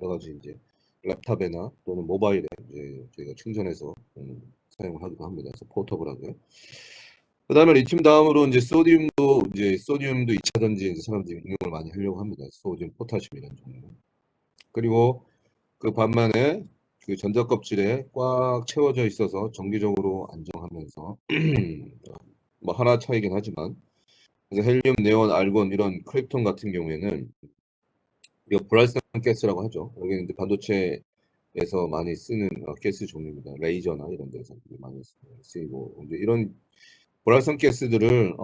여러 가지 이제 랩탑이나 또는 모바일에 이제 저희가 충전해서 사용을 하기도 합니다. 그래서 포터블하고요. 그다음에 리튬 다음으로 이제 소디움도 2차 전지에 이제 사람들이 응용을 많이 하려고 합니다. 소디움, 포타슘이라는 종류. 그리고 그 반면에 그 전자 껍질에 꽉 채워져 있어서 정기적으로 안정하면서 뭐 하나 차이긴 하지만 그래서 헬륨, 네온, 알곤 이런 크립톤 같은 경우에는 이거 불활성 가스라고 하죠. 여기는 이제 반도체에서 많이 쓰는 가스 종류입니다. 레이저나 이런 데서 많이 쓰이고 이제 이런 불활성 가스들을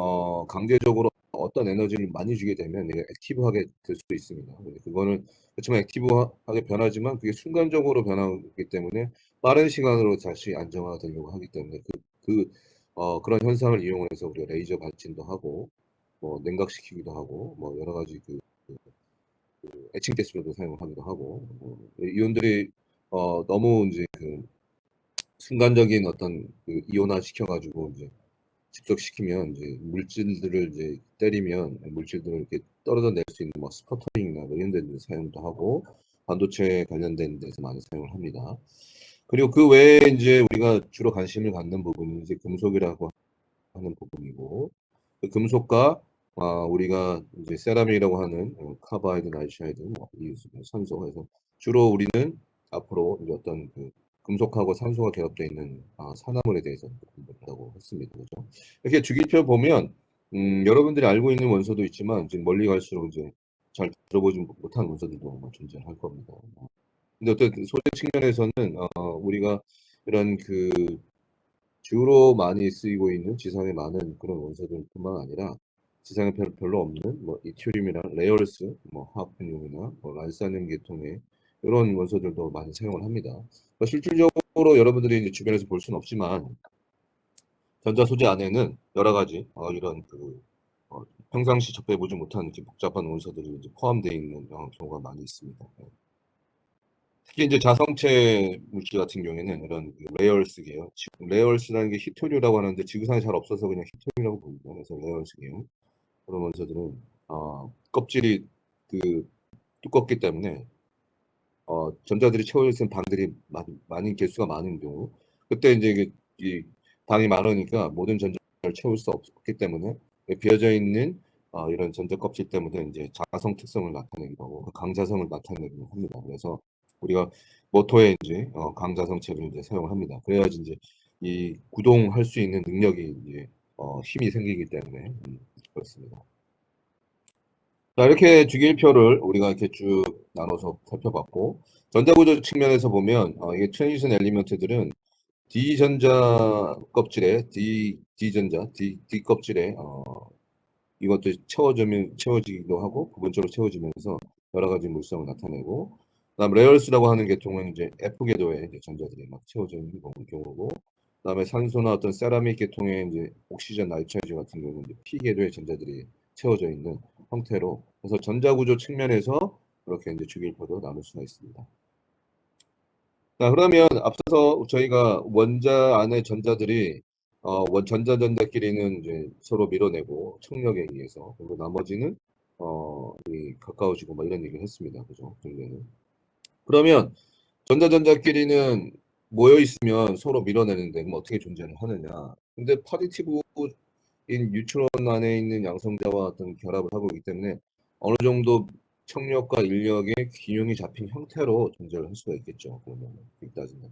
강제적으로 어떤 에너지를 많이 주게 되면 이게 액티브하게 될 수도 있습니다. 그거는 그렇지만 액티브하게 변하지만 그게 순간적으로 변하기 때문에 빠른 시간으로 다시 안정화가 되려고 하기 때문에 그런 현상을 이용해서 우리가 레이저 발진도 하고 뭐 냉각시키기도 하고 뭐 여러 가지 에칭 가스로도 사용을 하기도 하고 이온들이 너무 이제 그 순간적인 어떤 그 이온화 시켜가지고 이제 집적시키면 이제 물질들을 이제 때리면 물질들을 이렇게 떨어져낼 수 있는 뭐 스퍼터링이나 뭐 이런 데도 사용도 하고 반도체 관련된 데서 많이 사용을 합니다. 그리고 그 외에 이제 우리가 주로 관심을 갖는 부분이 이제 금속이라고 하는 부분이고 그 금속과 우리가 이제 세라믹이라고 하는 카바이드, 나이트라이드, 뭐 산소 해서 주로 우리는 앞으로 이제 어떤 그 금속하고 산소가 결합되어 있는 산화물에 대해서 공부한다고 했습니다. 그죠? 이렇게 주기표 보면 여러분들이 알고 있는 원소도 있지만 지금 멀리 갈수록 이제 잘 들어보지 못한 원소들도 아마 존재할 겁니다. 근데 어떤 소재 측면에서는 우리가 이런 그 주로 많이 쓰이고 있는 지상에 많은 그런 원소들뿐만 아니라 지상에 별로 없는 뭐 이튜리움이나 레어스, 뭐 하프늄이나 뭐 란사늄 계통의 이런 원소들도 많이 사용을 합니다. 실질적으로 여러분들이 이제 주변에서 볼 수는 없지만 전자 소재 안에는 여러 가지 이런 평상시 접해보지 못한 복잡한 원소들이 이제 포함되어 있는 경우가 많이 있습니다. 특히 이제 자성체 물질 같은 경우에는 이런 레어얼스계요. 레어얼스라는 게 히토류라고 하는데 지구상에 잘 없어서 그냥 히토류라고 부릅니다. 그래서 레어얼스계요. 그런 원소들은 껍질이 두껍기 때문에 전자들이 채워져 있는 방들이 많은 개수가 많은 경우 그때 이제 이 방이 많으니까 모든 전자를 채울 수 없기 때문에 비어져 있는 이런 전자 껍질 때문에 이제 자성 특성을 나타내기도 하고 강자성을 나타내기도 합니다. 그래서 우리가 모터에 이제 강자성체를 이제 사용을 합니다. 그래야지 이제 이 구동할 수 있는 능력이 이제 힘이 생기기 때문에 그렇습니다. 자, 이렇게 주기율표를 우리가 이렇게 쭉 나눠서 살펴봤고 전자구조 측면에서 보면 이게 트랜지션 엘리먼트들은 D전자 껍질에 D 껍질에 이것도 채워지기도 하고 부분적으로 채워지면서 여러 가지 물성을 나타내고 그다음 레얼스라고 하는 계통은 이제 F 궤도에 이제 전자들이 막 채워져 있는 경우고 그다음에 산소나 어떤 세라믹 계통의 이제 옥시전 나이트라이트 같은 경우는 이제 P 궤도에 전자들이 채워져 있는 형태로 그래서 전자구조 측면에서 그렇게 이제 주기율표도 나눌 수가 있습니다. 자, 그러면 앞서서 저희가 원자 안의 전자들이 전자끼리는 이제 서로 밀어내고 청력에 의해서 그리고 나머지는 가까워지고 막 이런 얘기를 했습니다. 그죠? 그러면 전자끼리는 모여 있으면 서로 밀어내는데 그럼 어떻게 존재를 하느냐? 근데 파지티브인 뉴트론 안에 있는 양성자와 어떤 결합을 하고 있기 때문에 어느 정도 청력과 인력의 균형이 잡힌 형태로 존재를 할 수가 있겠죠. 그러면 따지면.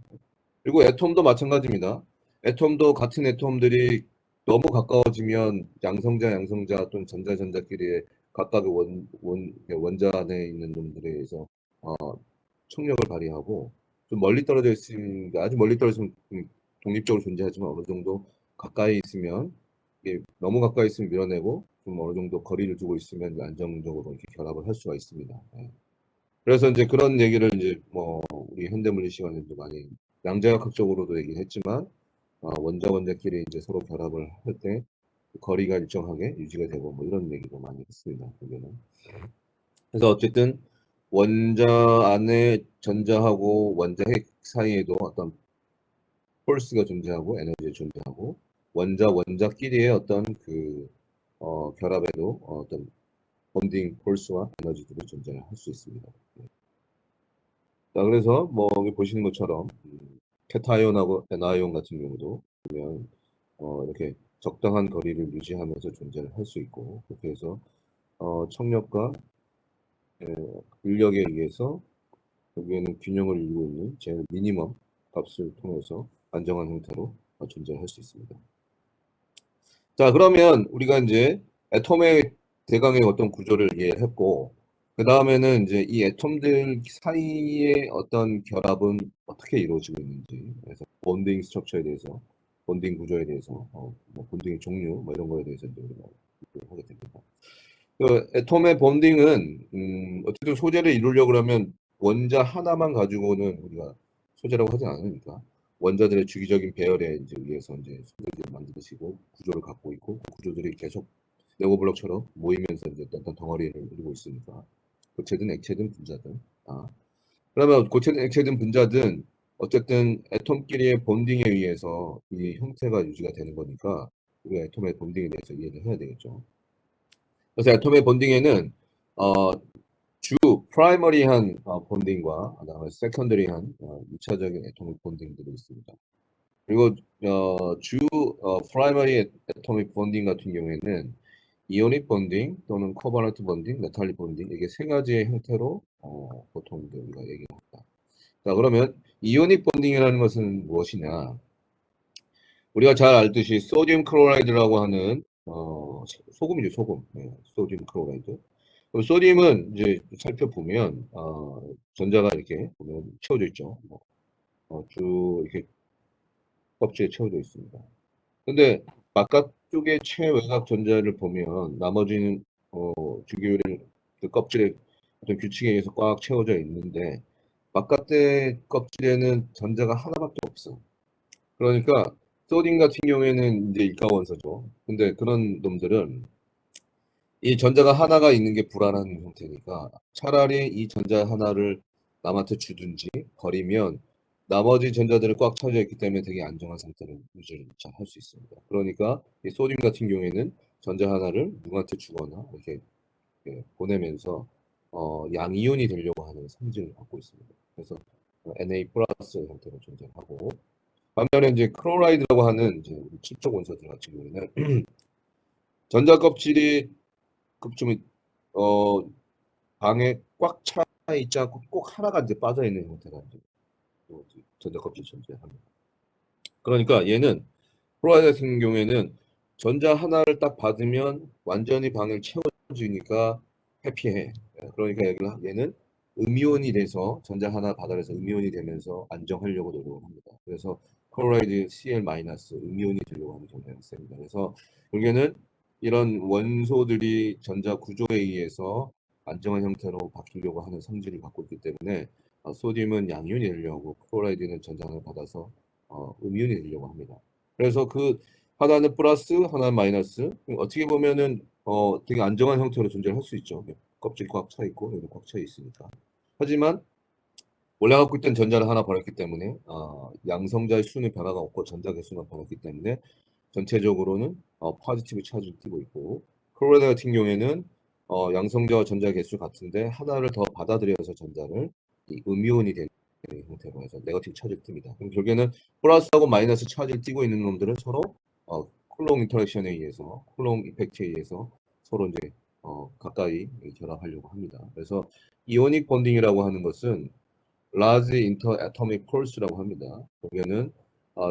그리고 애톰도 마찬가지입니다. 애톰도 같은 애톰들이 너무 가까워지면 양성자 또는 전자끼리의 각각의 원자 안에 있는 놈들에 의해서 청력을 발휘하고 좀 멀리 떨어져 있으면 아주 멀리 떨어지면 독립적으로 존재하지만 어느 정도 가까이 있으면 이게 너무 가까이 있으면 밀어내고 좀 어느 정도 거리를 두고 있으면 안정적으로 이렇게 결합을 할 수가 있습니다. 네. 그래서 이제 그런 얘기를 이제 뭐 우리 현대물리 시간에도 많이 양자역학적으로도 얘기했지만 원자끼리 이제 서로 결합을 할 때 거리가 일정하게 유지가 되고 뭐 이런 얘기도 많이 했습니다. 그게는. 그래서 어쨌든 원자 안에 전자하고 원자핵 사이에도 어떤 폴스가 존재하고 에너지가 존재하고 원자끼리의 어떤 결합에도 어떤 본딩 폴스와 에너지들이 존재할 수 있습니다. 자, 그래서 뭐 여기 보시는 것처럼 캐타이온하고 애나이온 같은 경우도 보면 이렇게 적당한 거리를 유지하면서 존재를 할 수 있고, 그렇게 해서 청력과 인력에 의해서 여기에는 균형을 이루고 있는 제일 미니멈 값을 통해서 안정한 형태로 존재할 수 있습니다. 자, 그러면 우리가 이제 애톰의 대강의 어떤 구조를 이해했고, 그 다음에는 이제 이 애톰들 사이의 어떤 결합은 어떻게 이루어지고 있는지, 그래서 본딩 스트럭처에 대해서, 본딩 구조에 대해서, 뭐 본딩의 종류, 뭐 이런 거에 대해서 이제 우리가 공부를 하게 됩니다. 그 애톰의 본딩은 어쨌든 소재를 이루려고 하면 원자 하나만 가지고는 우리가 소재라고 하지 않으니까 원자들의 주기적인 배열에 이제 의해서 이제 소재들을 만드시고 구조를 갖고 있고 그 구조들이 계속 레고 블록처럼 모이면서 이제 어떤 덩어리를 이루고 있으니까 고체든 액체든 분자든 그러면 고체든 액체든 분자든 어쨌든 애톰끼리의 본딩에 의해서 이 형태가 유지가 되는 거니까 우리가 애톰의 본딩에 대해서 이해를 해야 되겠죠. 그래서 애톰의 본딩에는 어, 주 프라이머리한 본딩과 그다음에 세컨더리한 2차적인 애토믹 본딩들이 있습니다. 그리고 주 프라이머리 애토믹 본딩 같은 경우에는 이오닉 본딩 또는 코바넌트 본딩, 메탈릭 본딩 이게 세 가지의 형태로 보통 우리가 얘기합니다. 자, 그러면 이오닉 본딩이라는 것은 무엇이냐? 우리가 잘 알듯이 소디움 클로라이드라고 하는 소금이죠, 소금. 네, 소디움 클로라이드. 그럼 소디움은 이제 살펴보면 전자가 이렇게 보면 채워져 있죠. 쭉 이렇게 껍질에 채워져 있습니다. 근데 바깥쪽의 최외곽 전자를 보면 나머지는 주기율을 그 껍질에 어떤 규칙에 의해서 꽉 채워져 있는데 바깥의 껍질에는 전자가 하나밖에 없어. 그러니까 소딘 같은 경우에는 이제 일가원소죠. 근데 그런 놈들은 이 전자가 하나가 있는 게 불안한 형태니까 차라리 이 전자 하나를 남한테 주든지 버리면 나머지 전자들을 꽉 차져 있기 때문에 되게 안정한 상태를 유지를 잘 할 수 있습니다. 그러니까 이 소듐 같은 경우에는 전자 하나를 누구한테 주거나 이렇게 보내면서 양이온이 되려고 하는 성질을 갖고 있습니다. 그래서 Na 플러스 형태로 존재하고 반면에 이제 클로라이드라고 하는 이제 칩적 원소들 같은 경우에는 전자 껍질이 좀 방에 꽉 차 있지 않고 꼭 하나가 이제 빠져 있는 형태가 이제 전자 껍질 존재합니다. 그러니까 얘는 클로라이드 같은 경우에는 전자 하나를 딱 받으면 완전히 방을 채워주니까 해피해. 그러니까 얘는 음이온이 돼서 전자 하나 받아내서 음이온이 되면서 안정하려고 노력을 합니다. 그래서 클로라이드 Cl- 음이온이 되려고 하는 경향이 있습니다. 그래서 결국에는 이런 원소들이 전자 구조에 의해서 안정한 형태로 바뀌려고 하는 성질을 갖고 있기 때문에 소듐은 양이온이 되려고 하고 클로라이드는 전자 하나를 받아서 음이온이 되려고 합니다. 그래서 그 하나는 플러스, 하나는 마이너스. 어떻게 보면은 되게 안정한 형태로 존재할 수 있죠. 껍질 꽉 차 있고 여기 꽉 차 있으니까. 하지만 원래 갖고 있던 전자를 하나 버렸기 때문에 양성자의 수는 변화가 없고 전자 개수만 변했기 때문에 전체적으로는 포지티브 차지를 띠고 있고 클로라이드 같은 경우에는 양성자와 전자 개수 같은데 하나를 더 받아들여서 전자를 이 음이온이 되는 형태로 해서 네거티브 차지를 띱니다. 그럼 결국에는 플러스하고 마이너스 차지를 띠고 있는 놈들은 서로 쿨롱 인터랙션에 의해서 쿨롱 이펙트에 의해서 서로 이제 가까이 결합하려고 합니다. 그래서 이오닉 본딩이라고 하는 것은 라지 인터 애토믹 폴스라고 합니다. 보면은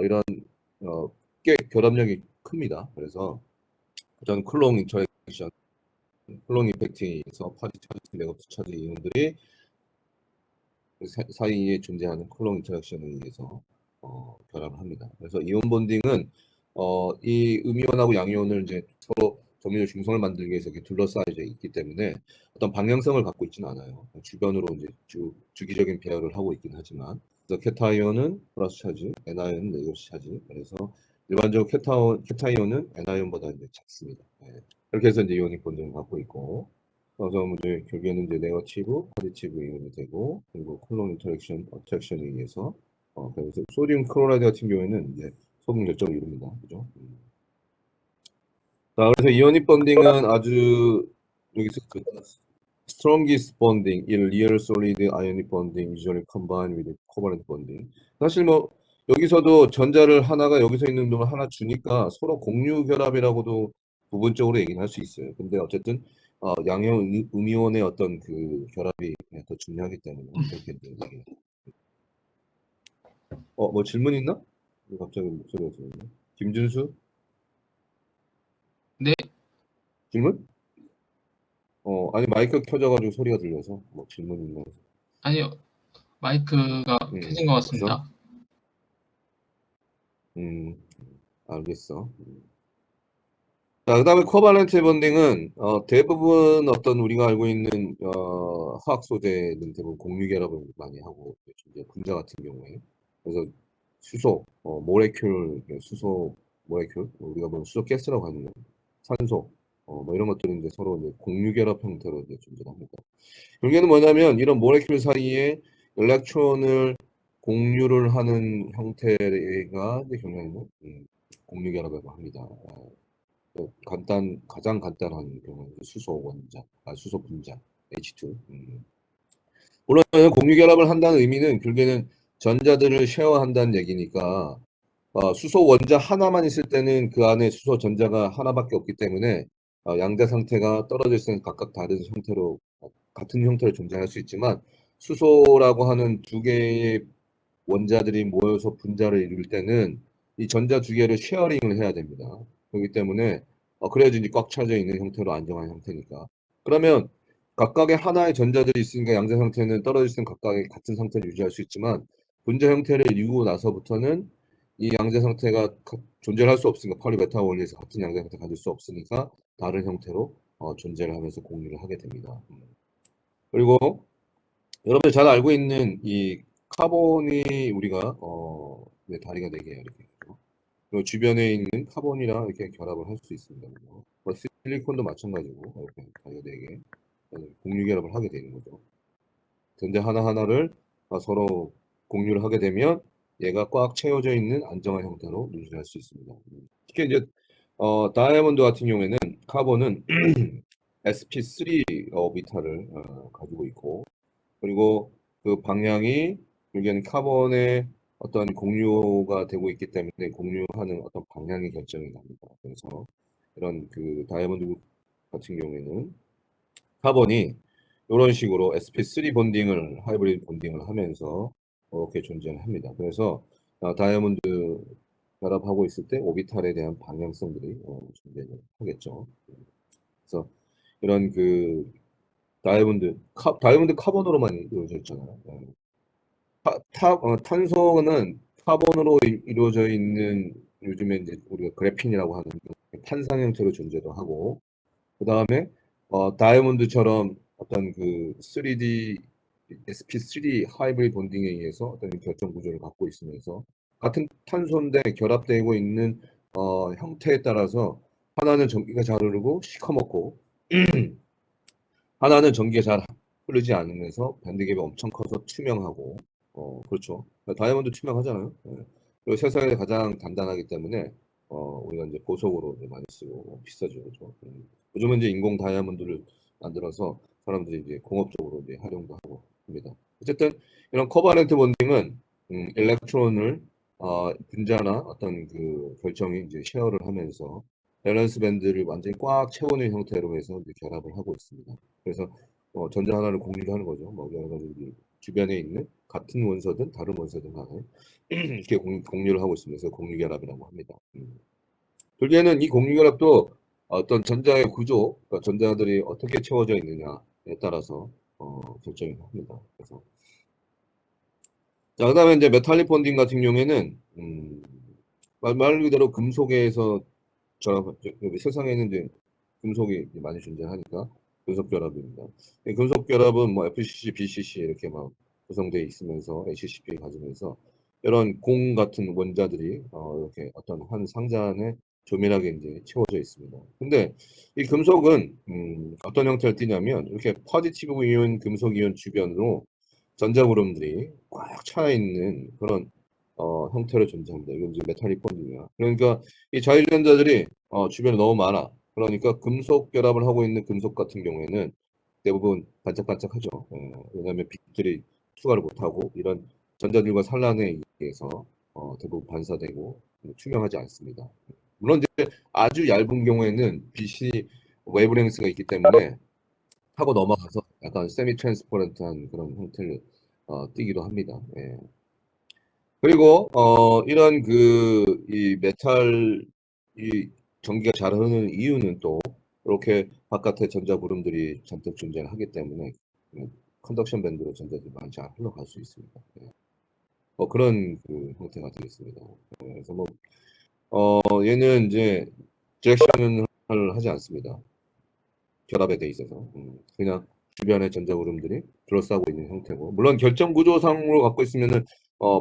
이런 꽤 결합력이 큽니다. 그래서 어떤 쿨롱 인터랙션, 쿨롱 이펙트에 의해서 파지 차지, 네거티브 차지 이온들이 사이에 존재하는 쿨롱 인터랙션에 의해서 결합을 합니다. 그래서 이온 본딩은 이 음이온하고 양이온을 이제 서로 점유율 중성을 만들기 위해서 이렇게 둘러싸여져 있기 때문에 어떤 방향성을 갖고 있지는 않아요. 주변으로 이제 주기적인 배열을 하고 있긴 하지만 그래서 케타이온은 플러스 차지, 애나이온은 네거티브 차지. 그래서 일반적으로 케타이온은 애나이온보다 이제 작습니다. 네. 이렇게 해서 이제 이온이 본딩을 갖고 있고 그래서 이제 결국에는 이제 네거티브, 포지티브 이온이 되고 그리고 쿨롱 인터랙션, 어트랙션에 의해서 그래서 소듐 클로라이드 같은 경우에는 이제 소금 결정을 이룹니다. 그죠? 자, 그래서 이오닉 본딩은 아주 여기서 strongest bonding in real solid ionic bonding usually combined with covalent bonding. 사실 뭐 여기서도 전자를 하나가 여기서 있는 놈을 하나 주니까 서로 공유 결합이라고도 부분적으로 얘기는 할 수 있어요. 근데 어쨌든 양형 음이온의 어떤 그 결합이 더 중요하기 때문에 그렇게 얘기해요. 뭐 질문 있나? 갑자기 목소리가 들리네. 김준수? 네. 질문? 아니 마이크 켜져가지고 소리가 들려서 뭐 질문 있나 해서. 아니요. 마이크가 켜진 것 같습니다. 없어? 알겠어. 자, 그다음에 코발렌트 본딩은 대부분 어떤 우리가 알고 있는 화학 소재는 대부분 공유 결합을 많이 하고 이제 분자 같은 경우에 그래서 수소 모레큘 수소 모레큘 우리가 보는 수소 가스라고 하는 거 산소 뭐 이런 것들은 이제 서로 이제 공유 결합 형태로 이제 존재합니다. 결국에는 뭐냐면 이런 모레큘 사이에 일렉트론을 공유를 하는 형태가 이제 경우에는 공유 결합이라고 합니다. 가장 간단한 경우는 수소 원자, 수소 분자, H2. 물론 공유 결합을 한다는 의미는 결국에는 전자들을 쉐어한다는 얘기니까 수소 원자 하나만 있을 때는 그 안에 수소 전자가 하나밖에 없기 때문에 양자 상태가 떨어져 있을 때는 각각 다른 형태로 같은 형태로 존재할 수 있지만 수소라고 하는 두 개의 원자들이 모여서 분자를 이룰 때는 이 전자 두 개를 쉐어링을 해야 됩니다. 그렇기 때문에 그래야지 이제 꽉 차져 있는 형태로 안정한 형태니까. 그러면 각각의 하나의 전자들이 있으니까 양자 상태는 떨어질 때는 각각의 같은 상태를 유지할 수 있지만 분자 형태를 이루고 나서부터는 이 양자 상태가 존재를 할 수 없으니까 파리 메타 원리에서 같은 양자 상태 가질 수 없으니까 다른 형태로 존재를 하면서 공유를 하게 됩니다. 그리고 여러분들 잘 알고 있는 이 카본이 우리가 네, 다리가 4개예요. 이렇게. 그리고 주변에 있는 카본이랑 이렇게 결합을 할 수 있습니다. 뭐 실리콘도 마찬가지고 이렇게 다리가 4개 공유 결합을 하게 되는 거죠. 전자 하나하나를 서로 공유를 하게 되면 얘가 꽉 채워져 있는 안정한 형태로 유지할 수 있습니다. 특히 이제 다이아몬드 같은 경우에는 카본은 sp3 오비탈을 가지고 있고 그리고 그 방향이 여기는 카본의 어떤 공유가 되고 있기 때문에 공유하는 어떤 방향이 결정이 납니다. 그래서 이런 그 다이아몬드 같은 경우에는 카본이 이런 식으로 sp3 본딩을 하이브리드 본딩을 하면서 이렇게 존재를 합니다. 그래서 다이아몬드 결합하고 있을 때 오비탈에 대한 방향성들이 존재를 하겠죠. 그래서 이런 그 다이아몬드 카본으로만 이루어져 있잖아요. 탄소는 카본으로 이루어져 있는 요즘에 이제 우리가 그래핀이라고 하는 탄산 형태로 존재도 하고 그 다음에 다이아몬드처럼 어떤 그 3D sp3 하이브리드 본딩에 의해서 어떤 결정 구조를 갖고 있으면서 같은 탄소인데 결합되고 있는 형태에 따라서 하나는 전기가 잘 흐르고 시커멓고 하나는 전기가 잘 흐르지 않으면서 밴드갭이 엄청 커서 투명하고 그렇죠. 다이아몬드 투명하잖아요. 예. 그리고 세상에 가장 단단하기 때문에 우리가 이제 보석으로 이제 많이 쓰고 비싸죠. 그렇죠. 요즘은 이제 인공 다이아몬드를 만들어서 사람들이 이제 공업적으로 이제 활용도 하고 합니다. 어쨌든 이런 코바렌트 본딩은 일렉트론을 분자나 어떤 그 결정이 이제 쉐어를 하면서 밸런스 밴드를 완전히 꽉 채우는 형태로 해서 이제 결합을 하고 있습니다. 그래서 전자 하나를 공유를 하는 거죠. 뭐 여러 가지 주변에 있는 같은 원소든 다른 원소든 간에 이렇게 공유를 하고 있으면서 공유 결합이라고 합니다. 결국에는 이 공유 결합도 어떤 전자의 구조, 그러니까 전자들이 어떻게 채워져 있느냐에 따라서 결정이 합니다. 그래서 자, 그다음에 이제 메탈릭 본딩 같은 경우에는 말 그대로 금속에서 세상에는 이제 금속이 많이 존재하니까 금속 결합입니다. 금속 결합은 뭐 FCC, BCC 이렇게 막 구성되어 있으면서 HCP 가지면서 이런 공 같은 원자들이 이렇게 어떤 한 상자 안에 조밀하게 이제 채워져 있습니다. 근데 이 금속은 어떤 형태를 띠냐면 이렇게 포지티브 이온 금속 이온 주변으로 전자구름들이 꽉 차 있는 그런 형태로 존재합니다. 이건 이제 메탈릭 본딩이야. 그러니까 이 자유전자들이 주변에 너무 많아. 그러니까 금속 결합을 하고 있는 금속 같은 경우에는 대부분 반짝반짝하죠. 왜냐하면 빛들이 투과를 못하고 이런 전자들과 산란에 의해서 대부분 반사되고 투명하지 않습니다. 물론 이제 아주 얇은 경우에는 빛이 웨이브랭스가 있기 때문에 타고 넘어가서 약간 세미 트랜스퍼런트한 그런 형태를 띠기도 합니다. 예. 그리고 이런 이 메탈 이 전기가 잘 흐르는 이유는 또 이렇게 바깥에 전자 구름들이 잔뜩 존재를 하기 때문에 컨덕션 밴드로 전자들이 많이 잘 흘러갈 수 있습니다. 예. 그런 그 형태가 되겠습니다. 그래서 얘는 이제 디렉션을 하지 않습니다. 결합에 돼 있어서 그냥 주변의 전자구름들이 둘러싸고 있는 형태고, 물론 결정 구조상으로 갖고 있으면은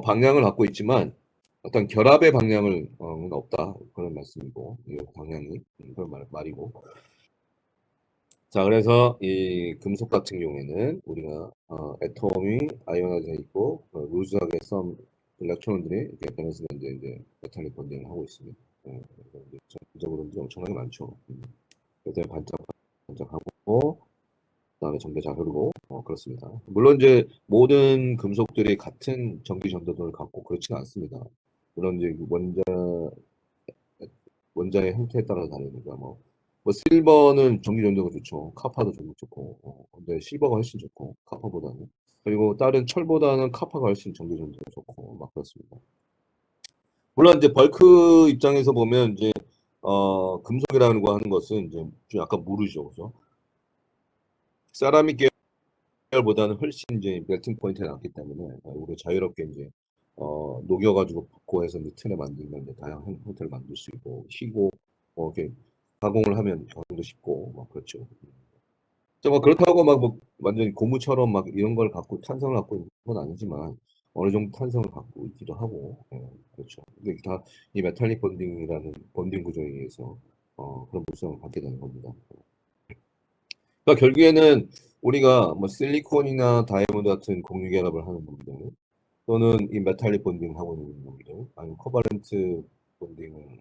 방향을 갖고 있지만 어떤 결합의 방향을 없다, 그런 말씀이고, 이 방향이 그런 말이고. 자, 그래서 이 금속 같은 경우에는 우리가 애톰이 아이오나이즈돼 있고 루즈하게 썸 일렉트론들이 이렇게 밸런스 밴드에 이제 메탈릭 번딩을 하고 있습니다. 그래서 이제 전자구름들이 엄청나게 많죠. 그때 반짝반짝하고 그다음에 전기 잘 흐르고 그렇습니다. 물론 이제 모든 금속들이 같은 전기 전도도를 갖고 그렇지는 않습니다. 물론 이제 원자의 형태에 따라 다르니까 뭐 실버는 전기 전도가 좋죠. 카파도 좀 좋고 근데 실버가 훨씬 좋고 카파보다는, 그리고 다른 철보다는 카파가 훨씬 전기 전도가 좋고 막 그렇습니다. 물론 이제 벌크 입장에서 보면 이제 금속이라는 거 하는 것은 이제 좀 약간 무르죠, 그죠? 세라믹 보다는 훨씬 이제 멜팅 포인트가 낮기 때문에 우리 자유롭게 이제 녹여가지고 붓고 해서 이제 틀에 만들면 이제 다양한 형태를 만들 수 있고, 희고 이렇게 가공을 하면 가공도 쉽고 막 그렇죠. 뭐 그렇다고 뭐 완전히 고무처럼 막 이런 걸 갖고 탄성을 갖고 있는 건 아니지만 어느 정도 탄성을 갖고 있기도 하고, 그렇죠. 근데 다 이 메탈릭 본딩이라는 본딩 구조에 의해서 그런 물성을 갖게 되는 겁니다. 그러니까 결국에는 우리가 뭐 실리콘이나 다이아몬드 같은 공유 결합을 하는 놈들, 또는 이 메탈릭 본딩을 하고 있는 놈들, 아니면 코발렌트 본딩을,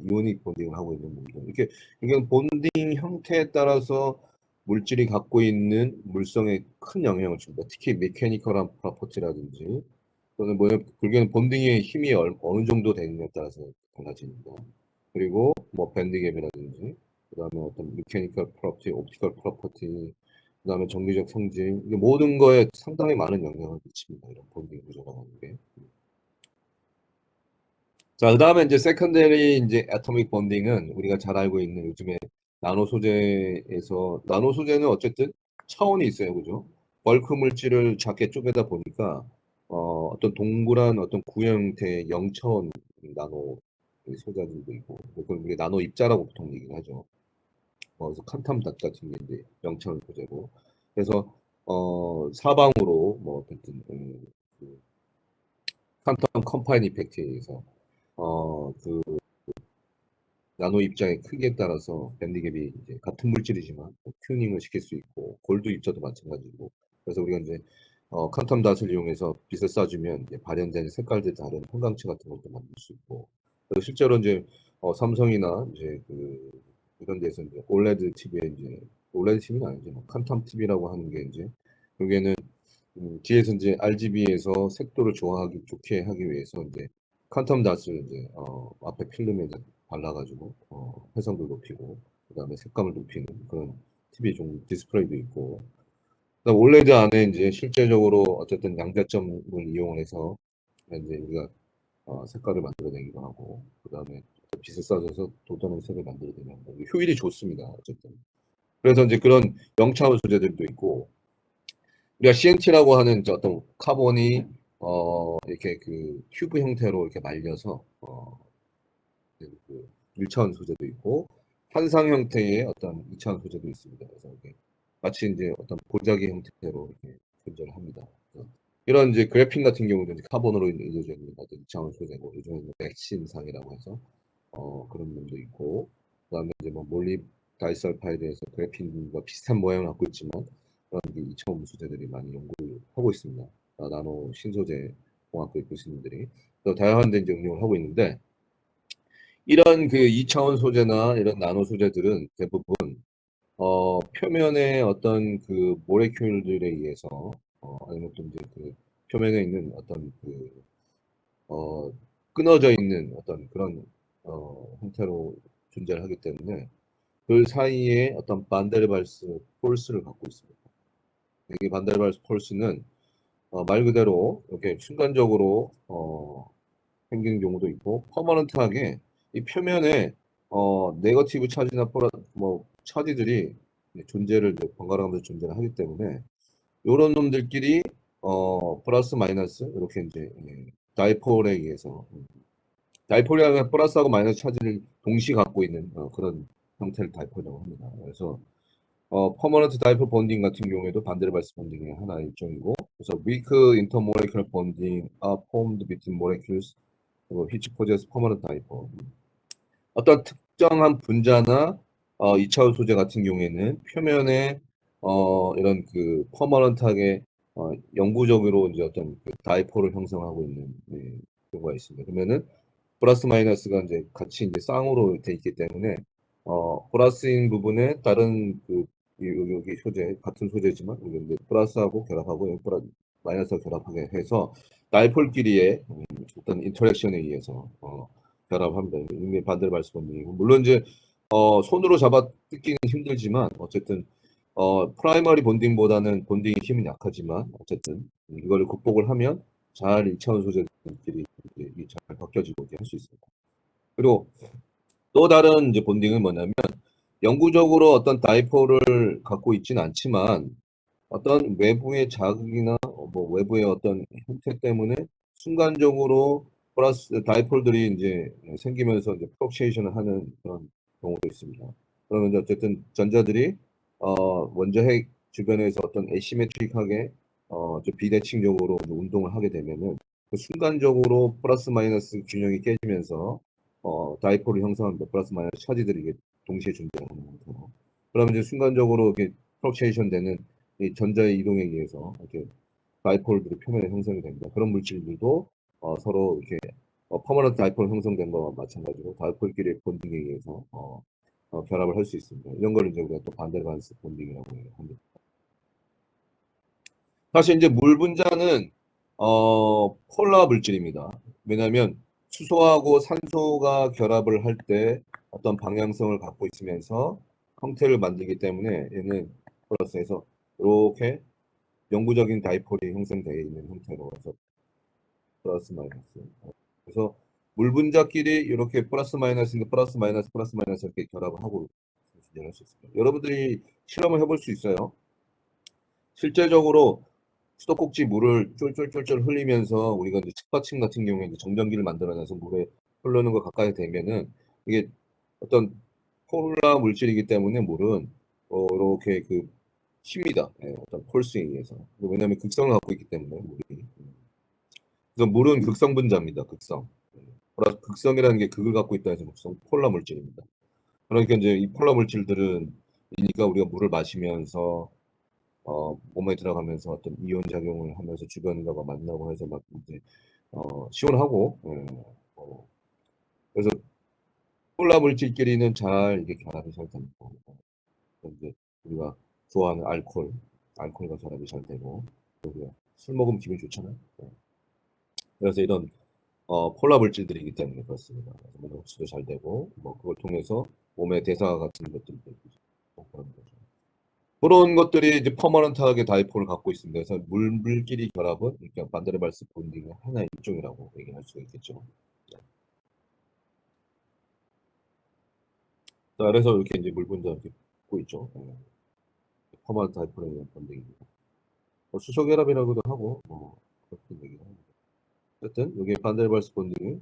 이오닉 본딩을 하고 있는 놈들, 이게 본딩 형태에 따라서 물질이 갖고 있는 물성에 큰 영향을 줍니다. 특히 메케니컬한 프로퍼티라든지, 또는 결국에는 본딩의 힘이 어느 정도 되느냐에 따라서 달라집니다. 그리고 뭐 밴드갭이라든지, 그다음에 어떤 메케니컬 프로퍼티, 옵티컬 프로퍼티, 그다음에 정기적 성질, 이게 모든 거에 상당히 많은 영향을 미칩니다. 이런 본딩 구조가 하는 게. 자, 그다음에 이제 세컨더리 이제 애토믹 본딩은 우리가 잘 알고 있는 요즘에 나노 소재에서, 나노 소재는 어쨌든 차원이 있어요, 그죠? 벌크 물질을 작게 쪼개다 보니까 어떤 동그란 어떤 구형 형태의 0차원 나노 소재들도 있고, 그걸 우리 나노 입자라고 보통 얘기를 하죠. 그래서 칸탐 닷 같은 게 이제 0차원 소재고, 그래서 사방으로 뭐 어쨌든 그 칸텀 컴파인 이펙트에 의해서 그 나노 입자의 크기에 따라서 밴드갭이 이제 같은 물질이지만 튜닝을 시킬 수 있고, 골드 입자도 마찬가지고, 그래서 우리가 이제 칸텀 닷을 이용해서 빛을 쏴주면 이제 발현된 색깔들 다른 형광체 같은 것도 만들 수 있고, 그래서 실제로 이제 삼성이나 이제 이런 데서 이제 올레드 TV에 이제 올레드 TV는 아니죠, 칸텀 TV라고 하는 게 이제 여기에는 뒤에서 이제 RGB에서 색도를 좋아하기 좋게 하기 위해서 이제 퀀텀 닷을 이제 앞에 필름에 발라가지고 해상도 높이고 그다음에 색감을 높이는 그런 TV 종 디스플레이도 있고, 그다음 올레드 안에 이제 실제적으로 어쨌든 양자점을 이용해서 이제 우리가 색깔을 만들어내기도 하고, 그다음에 빛을 쏴줘서 돋아오는 색을 만들어내는 효율이 좋습니다. 어쨌든 그래서 이제 그런 영차원 소재들도 있고, 우리가 CNT라고 하는 어떤 카본이 이렇게 그 큐브 형태로 이렇게 말려서 그 1차원 소재도 있고, 한상 형태의 어떤 2차원 소재도 있습니다. 그래서 이게 마치 이제 어떤 보자기 형태로 이렇게 존재를 합니다. 이런 이제 그래핀 같은 경우도 이제 카본으로 이루어져 있는 어떤 2차원 소재고, 요즘에는 맥신상이라고 해서 그런 놈도 있고, 그다음에 이제 뭐 몰리 다이설파이드에서 그래핀과 비슷한 모양을 갖고 있지만 그런 게 2차원 소재들이 많이 연구를 하고 있습니다. 나노 신소재 공학부의 교수님들이 또 다양한 데 이제 응용을 하고 있는데, 이런 그 2차원 소재나 이런 나노 소재들은 대부분 표면의 어떤 그 모레큘들에 의해서 아니면 또 이제 그 표면에 있는 어떤 그 끊어져 있는 어떤 그런 형태로 존재를 하기 때문에 그 사이에 어떤 반데르발스 폴스를 갖고 있습니다. 이게 반데르발스 폴스는 말 그대로 이렇게 순간적으로 생기는 경우도 있고 퍼머넌트하게 이 표면에 네거티브 차지나 뭐 차지들이 존재를 번갈아가면서 존재를 하기 때문에 이런 놈들끼리 플러스 마이너스 이렇게 이제 다이폴에 의해서 다이폴이라는 플러스하고 마이너스 차지를 동시에 갖고 있는 그런 형태를 다이폴이라고 합니다. 그래서 퍼머넌트 다이폴 본딩 같은 경우에도 반데르발스 본딩의 하나의 일종이고, 그래서 weak intermolecular bonding are formed between molecules which possess permanent dipole. 어떤 특정한 분자나 2차원 소재 같은 경우에는 표면에 이런 그 퍼머넌트하게 영구적으로 이제 어떤 그 다이폴을 형성하고 있는 경우가 있습니다. 그러면은 플러스 마이너스가 이제 같이 이제 쌍으로 돼 있기 때문에 플러스인 부분에 다른 그 여기 소재 같은 소재지만 여기 이제 플러스하고 결합하고 여기 마이너스하고 결합하게 해서 다이폴끼리의 어떤 인터랙션에 의해서 결합합니다. 이게 반대발스 본딩이고 물론 이제 손으로 잡아 뜯기는 힘들지만 어쨌든 프라이머리 본딩보다는 본딩의 힘은 약하지만 어쨌든 이걸 극복을 하면 잘 2차원 소재들끼리 잘 벗겨지고 할 수 있습니다. 그리고 또 다른 이제 본딩은 뭐냐면 영구적으로 어떤 다이폴을 갖고 있지는 않지만 어떤 외부의 자극이나 뭐 외부의 어떤 형태 때문에 순간적으로 플러스 다이폴들이 이제 생기면서 이제 프록시에이션을 하는 그런 경우도 있습니다. 그러면 이제 어쨌든 전자들이 원자핵 주변에서 어떤 에시메트릭하게 좀 비대칭적으로 운동을 하게 되면은 그 순간적으로 플러스 마이너스 균형이 깨지면서 다이폴을 형성합니다. 플러스 마이너스 차지들이 이게 동시에 존재하는 형태로. 그러면 이제 순간적으로 이렇게 프록시에이션 되는 이 전자의 이동에 의해서 이렇게 다이폴들이 표면에 형성이 됩니다. 그런 물질들도 서로 이렇게 퍼머넌트 다이폴 형성된 거와 마찬가지로 다이폴끼리의 본딩에 의해서 결합을 할 수 있습니다. 이런 걸 이제 우리가 또 반데르반스 본딩이라고 합니다. 사실 이제 물 분자는 폴라 물질입니다. 왜냐하면 수소하고 산소가 결합을 할 때 어떤 방향성을 갖고 있으면서 형태를 만들기 때문에 얘는 플러스에서 이렇게 영구적인 다이폴이 형성되어 있는 형태로 해서 플러스 마이너스. 그래서 물 분자끼리 이렇게 플러스 마이너스인데 플러스 마이너스 플러스 마이너스 이렇게 결합을 하고 진행할 수 있습니다. 여러분들이 실험을 해볼 수 있어요. 실제적으로 수도꼭지 물을 쫄쫄쫄쫄 흘리면서 우리가 이제 측받침 같은 경우에 이제 정전기를 만들어내서 물에 흐르는 거 가까이 되면은 이게 어떤 폴라 물질이기 때문에 물은 이렇게 그 쉽니다. 예, 어떤 폴스에 의해서. 왜냐하면 극성을 갖고 있기 때문에 물이. 그래서 물은 극성 분자입니다. 극성. 극성이라는 게 극을 갖고 있다 해서 극성 폴라 물질입니다. 그러니까 이제 이 폴라 물질들은 이니까 우리가 물을 마시면서 몸에 들어가면서 어떤 이온 작용을 하면서 주변과 만나고 해서 막 이제 시원하고 그래서 폴라 물질끼리는 잘 이게 결합이 잘 됩니다. 이제 우리가 좋아하는 알코올과 결합이 잘 되고 그리고 술 먹으면 기분 좋잖아요. 그래서 이런 폴라 물질들이기 때문에 그렇습니다. 몸에 흡수도 잘 되고 뭐 그걸 통해서 몸의 대사 같은 것들도 그런 거죠. 그런 것들이 이제 퍼머넌트하게 다이폴을 갖고 있습니다. 그래서 물끼리 결합은 이렇게 반데르발스 본딩의 하나의 일종이라고 얘기할 수가 있겠죠. 자, 그래서 이렇게 이제 물 분자 이렇게 붙고 있죠. 퍼머넌트 다이폴에 의한 본딩입니다. 수소 결합이라고도 하고 뭐 그렇게 얘기를 합니다. 어쨌든 이게 반데르발스 본딩의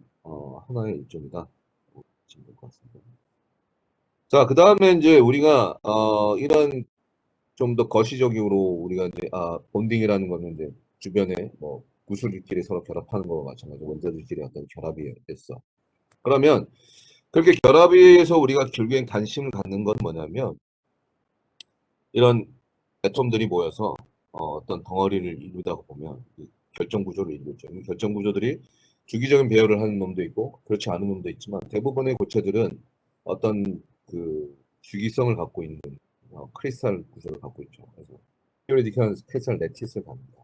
하나의 일종이다. 보시면 될 것 같습니다. 자, 그 다음에 이제 우리가 이런 좀 더 거시적으로 우리가 이제 본딩이라는 거는 이제 주변에 뭐 구슬끼리 서로 결합하는 거와 마찬가지로 원자들끼리 어떤 결합이 됐어. 그러면 그렇게 결합에서 우리가 결국엔 관심을 갖는 건 뭐냐면 이런 애톰들이 모여서 어떤 덩어리를 이루다 보면 결정 구조를 이루죠. 이 결정 구조들이 주기적인 배열을 하는 놈도 있고 그렇지 않은 놈도 있지만 대부분의 고체들은 어떤 그 주기성을 갖고 있는 크리스탈 구조를 갖고 있죠. 그래서 피리디컬 크리스탈 레티스를 갖습니다.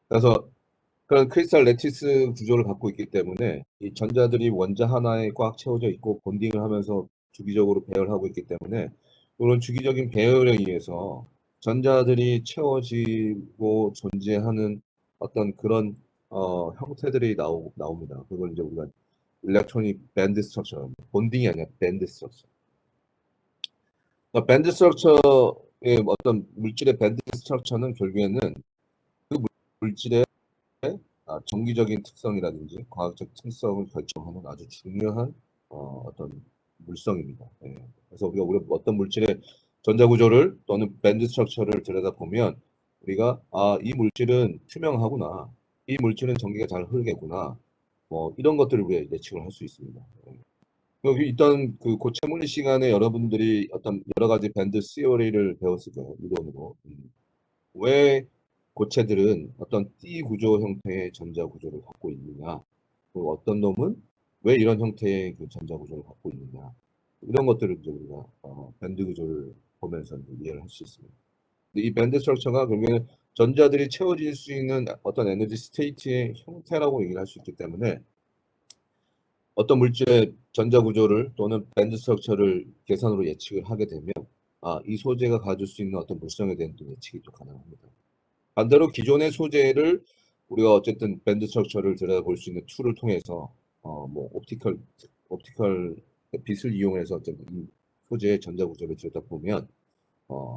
그래서 그런 크리스탈 레티스 구조를 갖고 있기 때문에 이 전자들이 원자 하나에 꽉 채워져 있고 본딩을 하면서 주기적으로 배열하고 있기 때문에 이런 주기적인 배열에 의해서 전자들이 채워지고 존재하는 어떤 그런 형태들이 나옵니다. 그걸 이제 우리가 일렉트로닉 밴드 스트럭처, 본딩이 아니라 밴드 스트럭처. 그러니까 밴드 스트럭처의 어떤 물질의 밴드 스트럭처는 결국에는 그 물질의 정기적인 특성이라든지 과학적 특성을 결정하는 아주 중요한 어떤 물성입니다. 예. 그래서 우리가 어떤 물질의 전자구조를 또는 밴드 스트럭처를 들여다보면 우리가 이 물질은 투명하구나, 이 물질은 전기가 잘 흐르겠구나, 뭐 이런 것들을 우리가 예측을 할 수 있습니다. 예. 여기 있던 그 고체 물리 시간에 여러분들이 어떤 여러 가지 밴드 시어리를 배웠을 거예요, 이론으로. 왜 고체들은 어떤 띠 구조 형태의 전자 구조를 갖고 있느냐, 그리고 어떤 놈은 왜 이런 형태의 그 전자 구조를 갖고 있느냐, 이런 것들을 이제 우리가 밴드 구조를 보면서 이제 이해를 할 수 있습니다. 근데 이 밴드 스트럭처가 결국에는 전자들이 채워질 수 있는 어떤 에너지 스테이트의 형태라고 얘기를 할 수 있기 때문에 어떤 물질의 전자 구조를 또는 밴드 스트럭처를 계산으로 예측을 하게 되면 이 소재가 가질 수 있는 어떤 물성에 대한 또 예측이 또 가능합니다. 반대로 기존의 소재를 우리가 어쨌든 밴드 스트럭처를 들여다볼 수 있는 툴을 통해서 뭐 옵티컬 빛을 이용해서 어쨌든 이 소재의 전자 구조를 들여다보면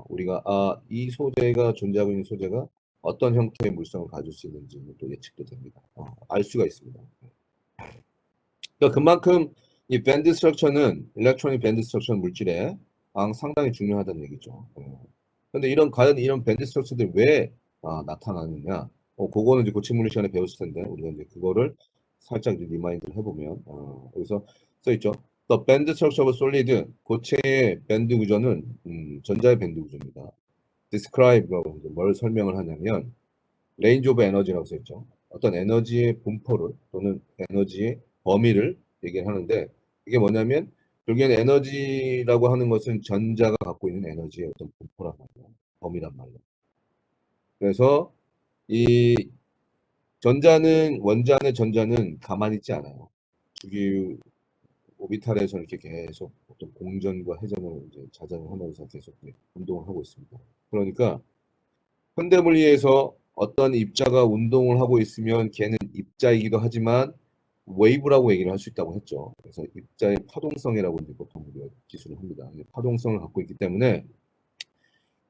우리가 이 소재가 존재하고 있는 소재가 어떤 형태의 물성을 가질 수 있는지 또 예측도 됩니다. 알 수가 있습니다. 그러니까 그만큼 이 밴드 스트럭처는 일렉트로닉 밴드 스트럭처 물질에 상당히 중요하다는 얘기죠. 그런데 과연 이런 밴드 스트럭처들이 왜 나타나느냐? 그거는 이제 고체 물리 시간에 배웠을 텐데 우리가 이제 그거를 살짝 이제 리마인드를 해보면 여기서 써 있죠. The band structure of solid 고체의 밴드 구조는 전자의 밴드 구조입니다. Describe라고 뭘 설명을 하냐면 range of energy라고 써 있죠. 어떤 에너지의 분포를 또는 에너지의 범위를 얘기를 하는데 이게 뭐냐면 결국에는 에너지라고 하는 것은 전자가 갖고 있는 에너지의 어떤 분포란 말이에요. 범위란 말이에요. 그래서 이 원자 안의 전자는 가만히 있지 않아요. 주기 오비탈에서 이렇게 계속 어떤 공전과 회전을 이제 자전을 하면서 계속 운동을 하고 있습니다. 그러니까 현대물리에서 어떤 입자가 운동을 하고 있으면 걔는 입자이기도 하지만 웨이브라고 얘기를 할 수 있다고 했죠. 그래서 입자의 파동성이라고 이제 보통 우리가 기술을 합니다. 파동성을 갖고 있기 때문에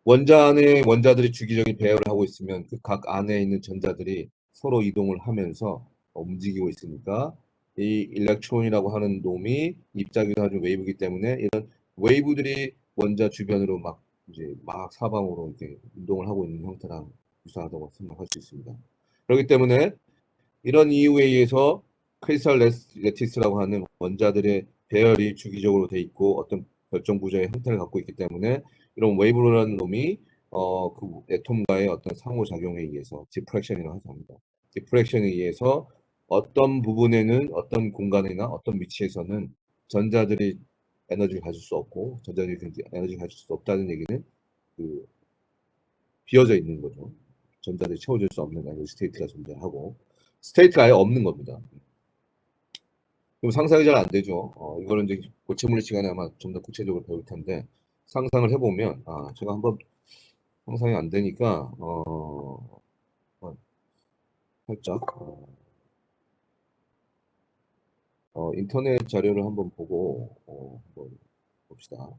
원자 안에 원자들이 주기적인 배열을 하고 있으면 그 각 안에 있는 전자들이 서로 이동을 하면서 움직이고 있으니까 이 일렉트론이라고 하는 놈이 입자기도 하는 웨이브이기 때문에 이런 웨이브들이 원자 주변으로 막 사방으로 이렇게 운동을 하고 있는 형태랑 유사하다고 생각할 수 있습니다. 그렇기 때문에 이런 이유에 의해서 크리스탈 레티스라고 하는 원자들의 배열이 주기적으로 돼 있고 어떤 결정 구조의 형태를 갖고 있기 때문에 이런 웨이브라는 놈이 그 애톰과의 어떤 상호작용에 의해서 디프렉션이라고 합니다. 디프렉션에 의해서 어떤 부분에는 어떤 공간이나 어떤 위치에서는 전자들이 에너지를 가질 수 없고 전자들이 에너지를 가질 수 없다는 얘기는 그 비어져 있는 거죠. 전자들이 채워질 수 없는 에너지 스테이트가 존재하고 스테이트가 아예 없는 겁니다. 그럼 상상이 잘 안 되죠. 이거는 이제 고체물리 시간에 아마 좀 더 구체적으로 배울 텐데 상상을 해보면 제가 한번 상상이 안 되니까 살짝 인터넷 자료를 한번 보고 한번 봅시다.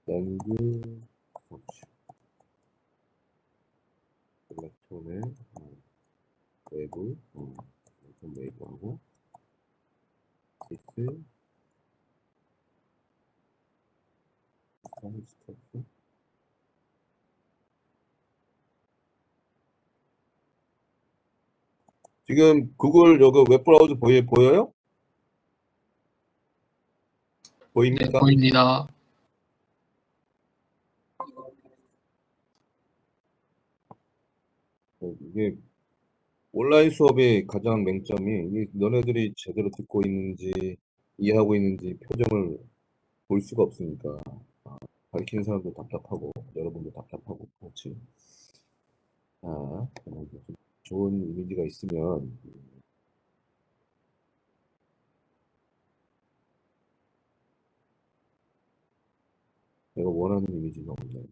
랜드 일렉트론의 웨이브하고 디스 지금 구글 여기 웹브라우저 보여요? 네, 보입니까? 보입니다. 이게 온라인 수업의 가장 맹점이 이게 너네들이 제대로 듣고 있는지 이해하고 있는지 표정을 볼 수가 없으니까 가르치는 사람도 답답하고 여러분도 답답하고 그렇지. 좀 좋은 이미지가 있으면 내가 원하는 이미지가 없네.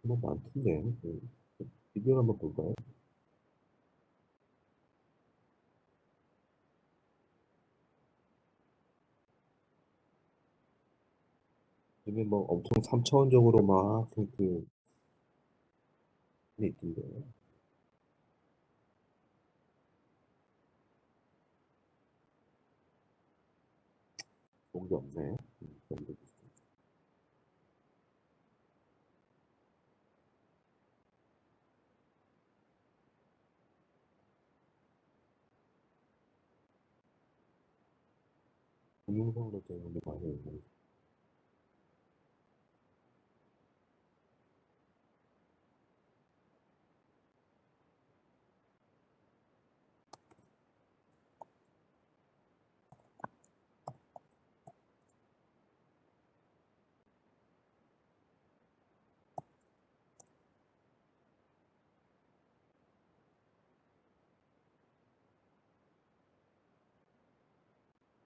뭐 많던데. 비디오 한번 볼까요? 요즘에 뭐 엄청 3차원적으로 막 있던데. 좋은 게 없네. 동영상으로 되는 게 많이 있네.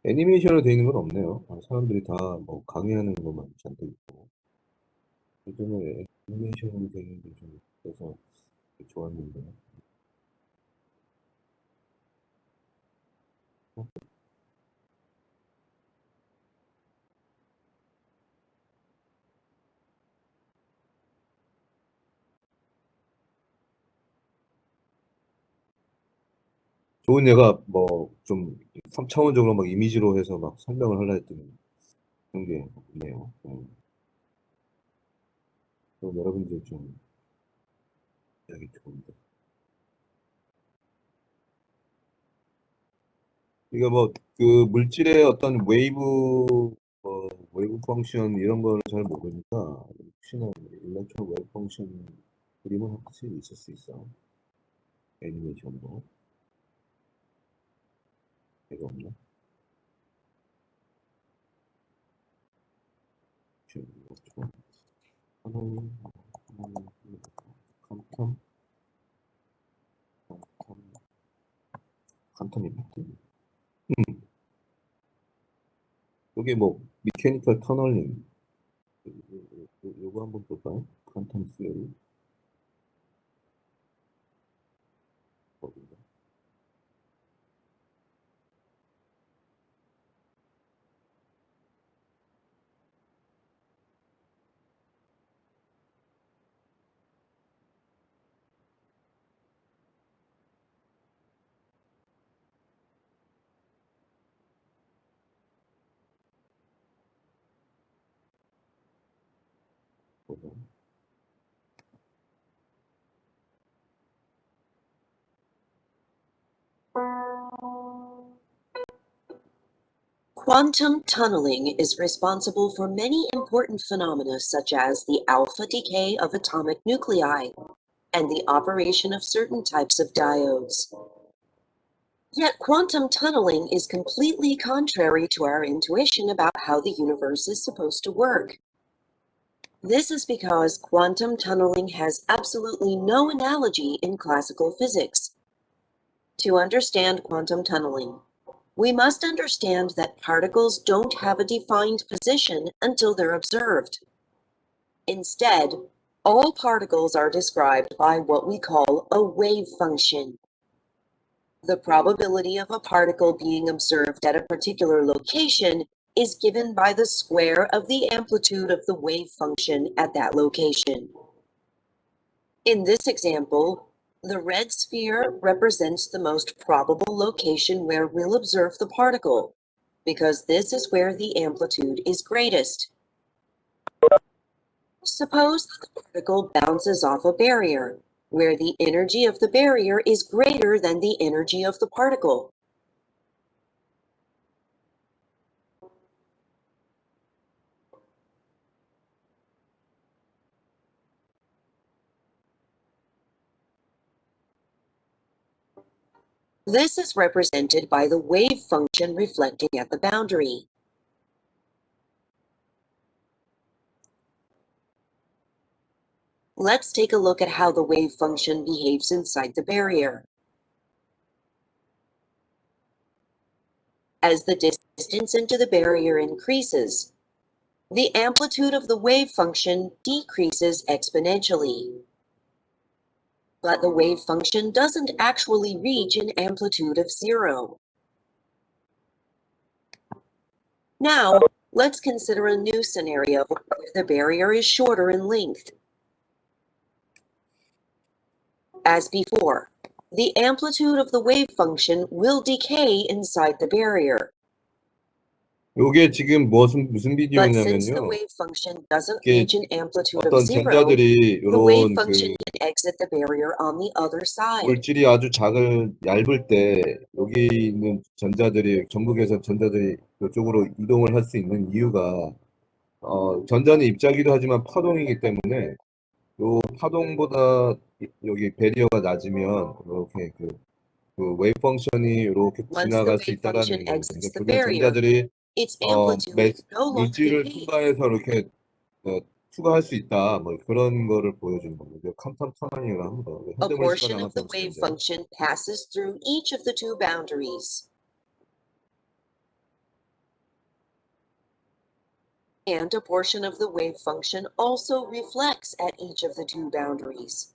애니메이션으로 되어 있는 건 없네요. 사람들이 다 뭐 강의하는 것만 잔뜩 있고. 요즘에 애니메이션으로 되어 있는 게 좀 있어서 좋았는데. 좋은 얘가 뭐 좀 3차원적으로 막 이미지로 해서 막 설명을 하려 했더니 그런 게 없네요. 그럼 여러분들 좀 이야기 좋은데. 이거 뭐 그 물질의 어떤 웨이브 펑션 이런 거를 잘 모르니까 혹시나 일렉트론 웨이브 펑션 그림은 확실히 있을 수 있어. 애니메이션도 이거 없나? 지금 이거 하나님 칸텀 칸텀이 뭐지? 여기 뭐 미케니컬 터널링 요거 한번 볼까요? 칸텀 스웨이 거기다. 보자. Quantum tunneling is responsible for many important phenomena such as the alpha decay of atomic nuclei and the operation of certain types of diodes. Yet quantum tunneling is completely contrary to our intuition about how the universe is supposed to work. This is because quantum tunneling has absolutely no analogy in classical physics. To understand quantum tunneling, we must understand that particles don't have a defined position until they're observed. Instead, All particles are described by what we call a wave function. The probability of a particle being observed at a particular location is given by the square of the amplitude of the wave function at that location. In this example, the red sphere represents the most probable location where we'll observe the particle, because this is where the amplitude is greatest. Suppose that the particle bounces off a barrier, where the energy of the barrier is greater than the energy of the particle. This is represented by the wave function reflecting at the boundary. Let's take a look at how the wave function behaves inside the barrier. As the distance into the barrier increases, the amplitude of the wave function decreases exponentially. But the wave function doesn't actually reach an amplitude of 0. Now, let's consider a new scenario where the barrier is shorter in length. As before, the amplitude of the wave function will decay inside the barrier. 요게 지금 무슨 But since the 비디오냐면요. wave function doesn't 이게 reach an amplitude of 어떤 0, 전자들이 the wave 요런 function 그 can exit the barrier on the other side. 물질이 아주 얇을 때 여기 있는 전자들이 전극에서 전자들이 이쪽으로 이동을 할 수 있는 이유가 전자는 입자기도 하지만 파동이기 때문에 요 파동보다 여기 배리어가 낮으면 이렇게 그 웨이브 펑션이 이렇게 Once the 지나갈 수 wave 있다라는 function 거예요. exits 그러니까 the 그게 barrier, 전자들이 its amplitude no longer 물질을 decays. 통과해서 이렇게 투과할 수 있다, 뭐 그런 거를 보여주는 겁니다. 칸텀 터널이라고 합니다. A 현대물 portion 시간에 아마 of the wave 배웠을 텐데. function passes through each of the two boundaries. And a portion of the wave function also reflects at each of the two boundaries.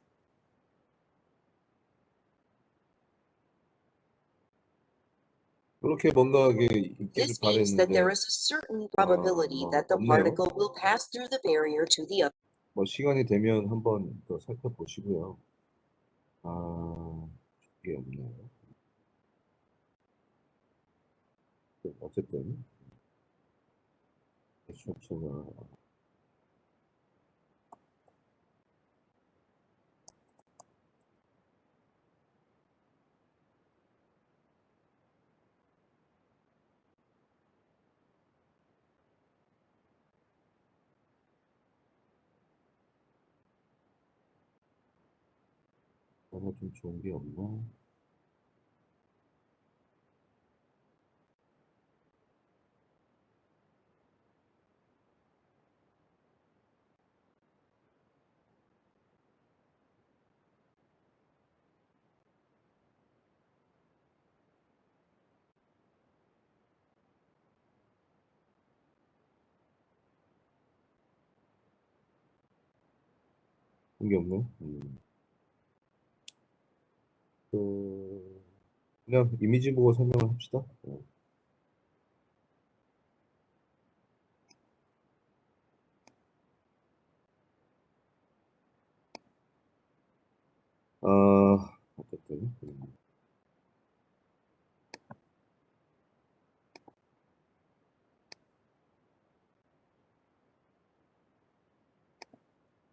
그렇게 뭔가 있기를 This means that there 바랬는데 is a certain probability that the 없네요. particle will pass through the barrier to the other. 뭐 시간이 되면 한번 더 살펴보시고요. 이게 없네요. 어쨌든 수업서가 뭐가 좀 좋은 게 없나? 그런 게 없네. 그냥 이미지 보고 설명을 합시다. 어쨌든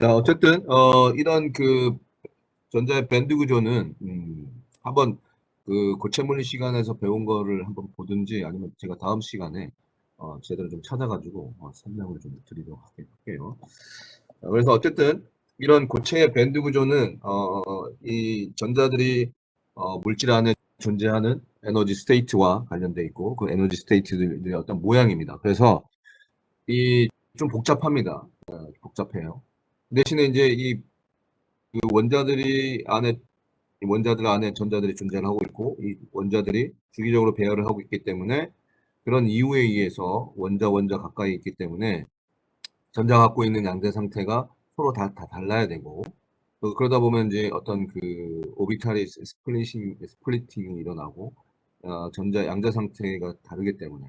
자, 어쨌든 이런 그 전자의 밴드 구조는 한번 그 고체물리 시간에서 배운 거를 한번 보든지 아니면 제가 다음 시간에 제대로 좀 찾아가지고 설명을 좀 드리도록 할게요. 그래서 어쨌든 이런 고체의 밴드 구조는 이 전자들이 물질 안에 존재하는 에너지 스테이트와 관련돼 있고 그 에너지 스테이트들의 어떤 모양입니다. 그래서 이 좀 복잡합니다. 복잡해요. 대신에 이제 그 원자들 안에 전자들이 존재를 하고 있고 이 원자들이 주기적으로 배열을 하고 있기 때문에 그런 이유에 의해서 원자 가까이 있기 때문에 전자가 갖고 있는 양대 상태가 서로 다 달라야 되고, 그러다 보면 이제 어떤 그 오비탈이 스플리팅이 일어나고, 양자 상태가 다르기 때문에.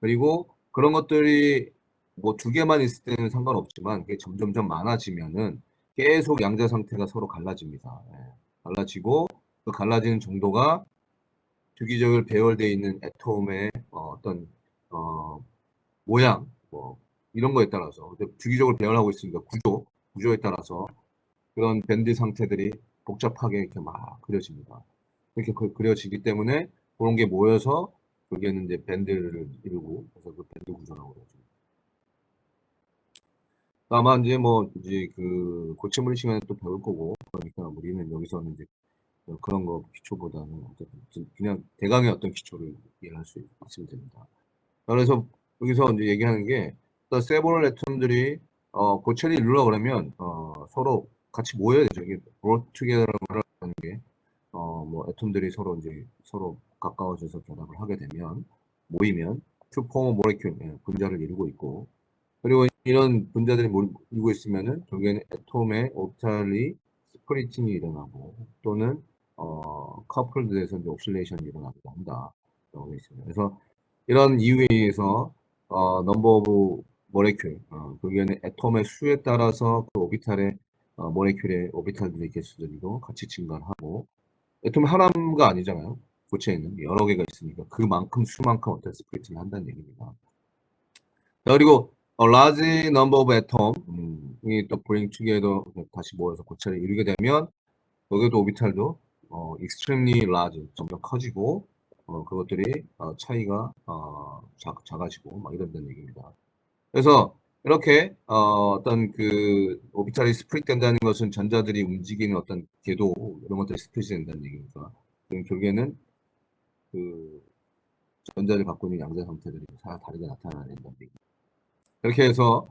그리고 그런 것들이 뭐 두 개만 있을 때는 상관없지만, 그게 점점점 많아지면은 계속 양자 상태가 서로 갈라집니다. 예. 갈라지고, 그 갈라지는 정도가 주기적으로 배열되어 있는 애톰의 어떤 모양, 뭐 이런 거에 따라서 주기적으로 배열하고 있으니까 구조에 따라서 그런 밴드 상태들이 복잡하게 이렇게 막 그려집니다. 이렇게 그려지기 때문에 그런 게 모여서 거기에는 이제 밴드를 이루고, 그래서 그 밴드 구조라고 그러죠. 아마 이제 뭐 이제 그 고체물리 시간에 또 배울 거고, 그러니까 우리는 여기서는 이제 그런 거 기초보다는 어쨌든 그냥 대강의 어떤 기초를 이해할 수 있으면 됩니다. 그래서 여기서 이제 얘기하는 게 세버럴 애톰들이 고체를 이루려고 그러면 서로 같이 모여야 되죠. 이게 brought together라고 하는 게 뭐 애톰들이 서로 가까워져서 결합을 하게 되면 모이면 to form a molecule, 분자를 이루고 있고, 그리고 이런 분자들이 이루고 있으면은 결국에는 애톰의 오비탈이 스프리팅이 일어나고 또는 커플드 돼서 이제 옥실레이션이 일어나기도 한다. 라고 있습니다. 그래서 이런 이유에 의해서 넘버 오브 모레큘, 거기에는 애톰의 수에 따라서 그 오비탈의 모레큘의 오비탈들의 개수들도 같이 증가를 하고, 애톰 하나가 아니잖아요. 고체에는 여러 개가 있으니까 그만큼 수만큼 어떤 스프리팅을 한다는 얘기입니다. 그리고 large number of atom이 또 bring together, 다시 모여서 고체를 이루게 되면 여기도 오비탈도 extremely large, 점점 커지고 그것들이 차이가 작아지고 막 이런다는 얘기입니다. 그래서 이렇게 어떤 그 오비탈이 스프릿 된다는 것은 전자들이 움직이는 어떤 궤도 이런 것들이 스프릿 된다는 얘기니까 결국에는 그 전자를 갖고 있는 양자 상태들이 다르게 나타나는 얘기. 이렇게 해서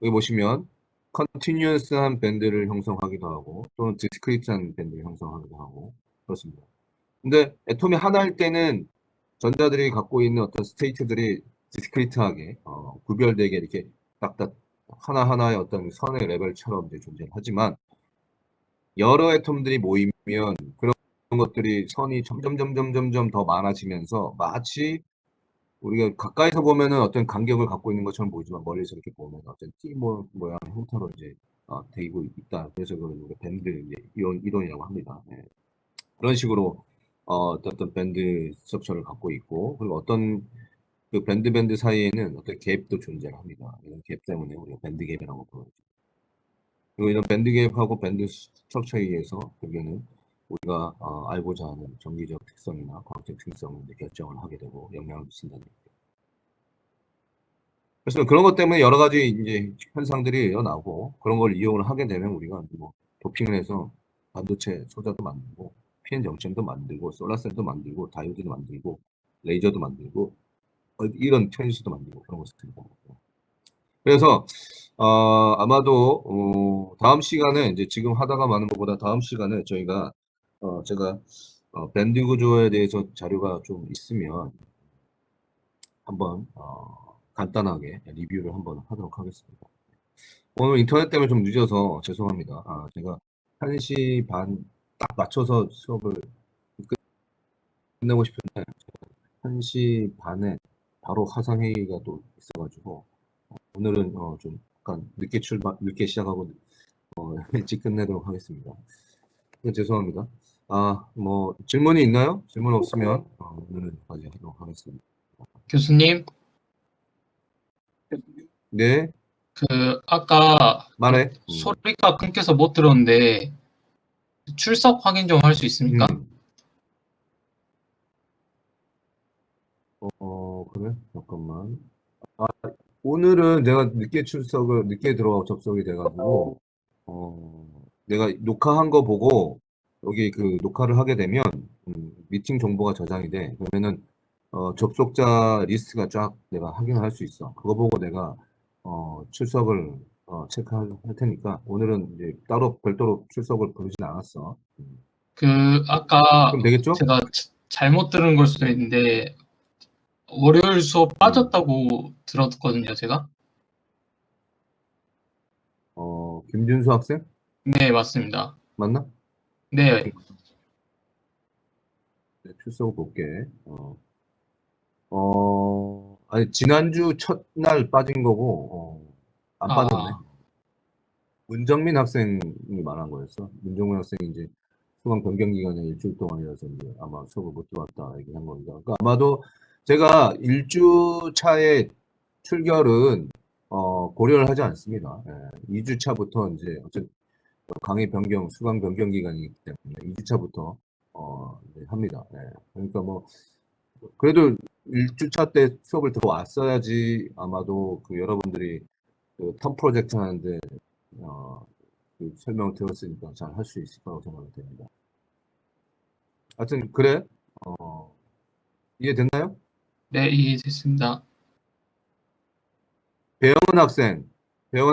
여기 보시면 컨티뉴어스한 밴드를 형성하기도 하고 또는 디스크리트한 밴드를 형성하기도 하고 그렇습니다. 근데 애톰이 하나일 때는 전자들이 갖고 있는 어떤 스테이트들이 디스크리트하게 구별되게 이렇게 딱딱 하나하나의 어떤 선의 레벨처럼 이제 존재를 하지만 여러 애톰들이 모이면 그런 것들이 선이 점점 더 많아지면서 마치 우리가 가까이서 보면은 어떤 간격을 갖고 있는 것처럼 보이지만 멀리서 이렇게 보면 어떤 T 모양의 형태로 이제 되고 있다. 그래서 그걸 우리가 밴드 이제 이론이라고 합니다. 네. 그런 식으로 어떤 밴드 스트럭처를 갖고 있고, 그리고 어떤 그 밴드 사이에는 어떤 갭도 존재합니다. 이런 갭 때문에 우리가 밴드 갭이라고 부르죠. 그리고 이런 밴드 갭하고 밴드 스트럭처에 의해서 결국에는 우리가 알고자 하는 정기적 특성이나 과학적 특성을 결정을 하게 되고 영향을 미친다는 얘기죠. 그래서 그런 것 때문에 여러 가지 이제 현상들이 일어나고 그런 걸 이용을 하게 되면 우리가 뭐 도핑을 해서 반도체 소자도 만들고 PN 정점도 만들고 솔라셀도 만들고 다이오드도 만들고 레이저도 만들고 이런 트랜지스터도 만들고 그런 것들입니다. 그래서 아마도 다음 시간에 이제 지금 하다가 많은 것보다 다음 시간에 저희가 제가 밴드 구조에 대해서 자료가 좀 있으면 한번 간단하게 리뷰를 한번 하도록 하겠습니다. 오늘 인터넷 때문에 좀 늦어서 죄송합니다. 제가 1시 반 딱 맞춰서 수업을 끝내고 싶은데 1시 반에 바로 화상회의가 또 있어가지고 오늘은 좀 약간 늦게 시작하고 일찍 끝내도록 하겠습니다. 죄송합니다. 뭐 질문이 있나요? 질문 없으면 오늘은 여기까지 하도록 하겠습니다. 교수님, 네, 아까 말해. 소리가 끊겨서 못 들었는데 출석 확인 좀 할 수 있습니까? 그래? 잠깐만. 오늘은 내가 늦게 접속이 돼가지고, 내가 녹화한 거 보고, 여기 그 녹화를 하게 되면, 미팅 정보가 저장이 돼. 그러면은, 접속자 리스트가 쫙 내가 확인을 할 수 있어. 그거 보고 내가, 출석을, 체크할 테니까, 오늘은 이제 따로 별도로 출석을 부르진 않았어. 아까 그럼 되겠죠? 제가 잘못 들은 걸 수도 있는데 월요일 수업 빠졌다고 들었거든요, 제가. 김준수 학생? 네, 맞습니다. 맞나? 네, 네, 출석 볼게. 아니, 지난주 첫날 빠진 거고, 안 빠졌네. 아, 문정민 학생이 말한 거였어. 문정민 학생이 이제 수강 변경 기간이 일주일 동안이라서 이제 아마 수업을 못 들어왔다 얘기한 겁니다. 그러니까 아마도 제가 일주 차의 출결은 고려를 하지 않습니다. 2주 차부터 이제 어쨌든 강의 변경, 수강 변경 기간이기 때문에 2주 차부터 이제 합니다. 그러니까 뭐 그래도 1주차 때 수업을 들어왔어야지 아마도 그 여러분들이 그 텀 프로젝트 하는데 그 설명을 들었으니까 잘 할 수 있을 거라고 생각이 됩니다. 하여튼 그래. 이해됐나요? 네, 이해됐습니다. 배영은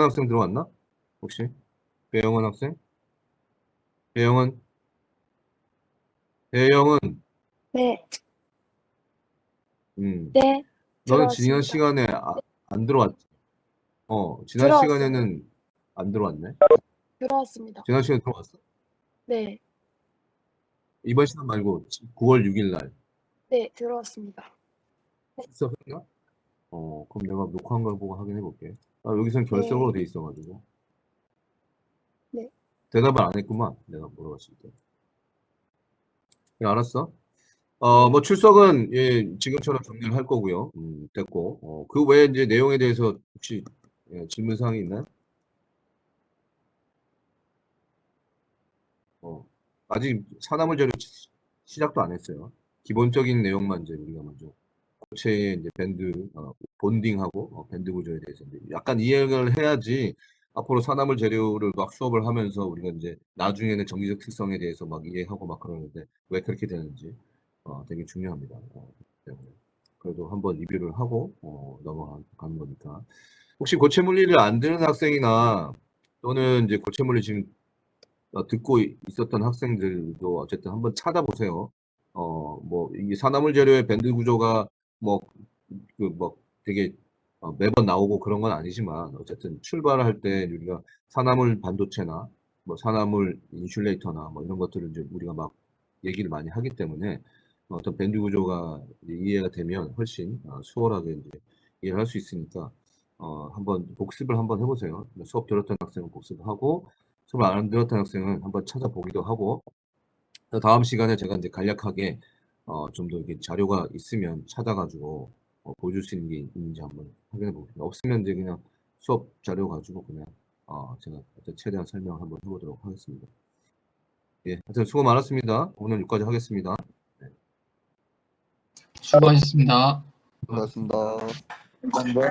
학생 들어왔나? 혹시? 배영은 학생? 배영은? 배영은, 네, 음, 네, 너는 지난 들어왔습니다. 시간에 안 들어왔지? 지난 들어왔어요. 시간에는 안 들어왔네? 들어왔습니다. 지난 시간에 들어왔어? 네, 이번 시간 말고 9월 6일 날 네, 들어왔습니다. 출석했나? 그럼 내가 녹화한 걸 보고 확인해 볼게. 여기선 결석으로 돼 있어가지고. 네. 대답을 안 했구만. 내가 물어봤을 때. 네, 알았어. 뭐 출석은 예, 지금처럼 정리를 할 거고요. 됐고. 그 외에 이제 내용에 대해서 혹시 질문 사항이 있나요? 아직 사나물 재료 시작도 안 했어요. 기본적인 내용만 이제 우리가 먼저 고체의 이제 밴드 본딩하고 밴드 구조에 대해서 이제 약간 이해를 해야지 앞으로 사나물 재료를 막 수업을 하면서 우리가 이제 나중에는 정기적 특성에 대해서 막 이해하고 막 그러는데 왜 그렇게 되는지 되게 중요합니다. 때문에. 그래도 한번 리뷰를 하고 넘어가는 거니까. 혹시 고체 물리를 안 듣는 학생이나 또는 이제 고체 물리 지금 듣고 있었던 학생들도 어쨌든 한번 찾아보세요. 뭐, 이 산화물 재료의 밴드 구조가 뭐, 뭐 되게 매번 나오고 그런 건 아니지만 어쨌든 출발할 때 우리가 산화물 반도체나 뭐 산화물 인슐레이터나 뭐 이런 것들을 이제 우리가 막 얘기를 많이 하기 때문에 어떤 밴드 구조가 이제 이해가 되면 훨씬 수월하게 이제 이해를 할 수 있으니까 한번 복습을 한번 해보세요. 수업 들었던 학생은 복습을 하고 수업을 안 들었던 학생은 한번 찾아보기도 하고 다음 시간에 제가 이제 간략하게 좀 더 이렇게 자료가 있으면 찾아가지고 보여줄 수 있는 게 있는지 한번 확인해 보겠습니다. 없으면 이제 그냥 수업 자료 가지고 그냥 제가 최대한 설명을 한번 해보도록 하겠습니다. 예, 하여튼 수고 많았습니다. 오늘 여기까지 하겠습니다. 수고하셨습니다. 고맙습니다. 감사합니다.